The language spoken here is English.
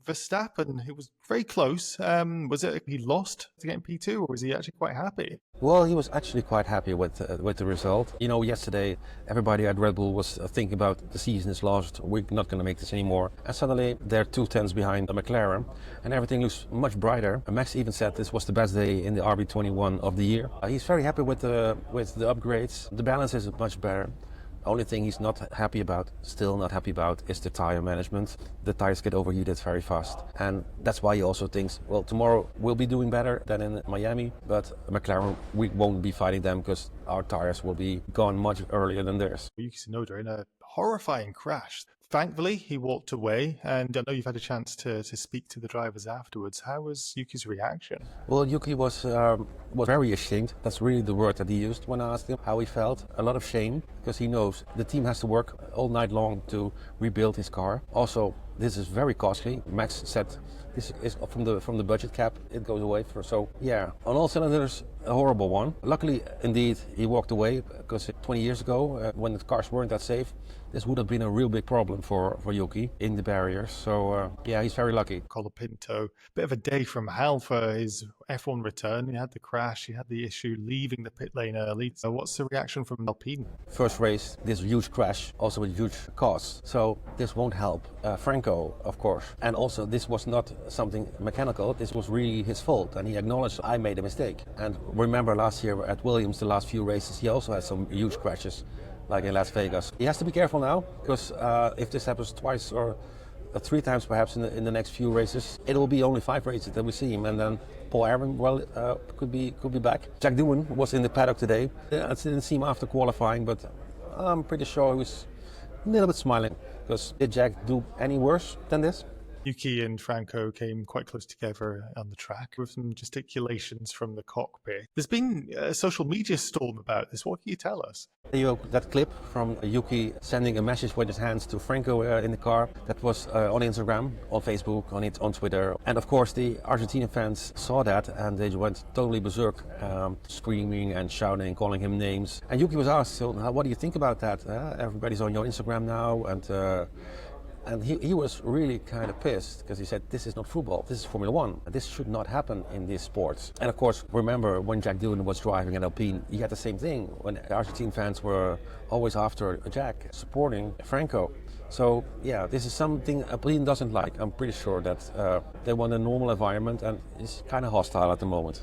Verstappen, who was very close. Was it he lost to get in P2, or was he actually quite happy? Well, he was actually quite happy with the result. You know, yesterday everybody at Red Bull was thinking about the season is lost, we're not going to make this anymore. And suddenly they're 2 tenths behind the McLaren, and everything looks much brighter. And Max even said this was the best day in the RB21 of the year. He's very happy with the upgrades. The balance is much better. Only thing he's not happy about, still not happy about, is the tire management. The tires get overheated very fast. And that's why he also thinks, well, tomorrow we'll be doing better than in Miami, but McLaren, we won't be fighting them because our tires will be gone much earlier than theirs. Yuki Tsunoda in a horrifying crash. Thankfully, he walked away, and I know you've had a chance to speak to the drivers afterwards. How was Yuki's reaction? Well, Yuki was very ashamed. That's really the word that he used when I asked him how he felt. A lot of shame, because he knows the team has to work all night long to rebuild his car. Also, this is very costly. Max said this is from the budget cap. It goes away for, so yeah, on all cylinders, a horrible one. Luckily, indeed, he walked away, because 20 years ago, when the cars weren't that safe, this would have been a real big problem for Yuki in the barriers. So yeah, he's very lucky. Colapinto, bit of a day from hell for his F1 return. He had the crash, he had the issue leaving the pit lane early. So what's the reaction from Alpine? First race, this huge crash, also with huge costs. So this won't help Franco, of course. And also, this was not something mechanical. This was really his fault. And he acknowledged, I made a mistake. And remember last year at Williams, the last few races, he also had some huge crashes, like in Las Vegas. He has to be careful now, because if this happens twice or 3 times perhaps in the next few races, it will be only 5 races that we see him, and then Paul Aaron, well, could be back. Jack Doohan was in the paddock today. It didn't seem after qualifying, but I'm pretty sure he was a little bit smiling, because did Jack do any worse than this? Yuki and Franco came quite close together on the track with some gesticulations from the cockpit. There's been a social media storm about this. What can you tell us? That clip from Yuki sending a message with his hands to Franco in the car, that was on Instagram, on Facebook, on Twitter. And of course the Argentinian fans saw that and they went totally berserk, screaming and shouting, calling him names. And Yuki was asked, so what do you think about that? Everybody's on your Instagram now, and he was really kind of pissed, because he said, this is not football, this is Formula One. This should not happen in these sports. And of course, remember when Jack Doohan was driving at Alpine, he had the same thing, when Argentine fans were always after Jack, supporting Franco. So yeah, this is something Alpine doesn't like. I'm pretty sure that they want a normal environment, and it's kind of hostile at the moment.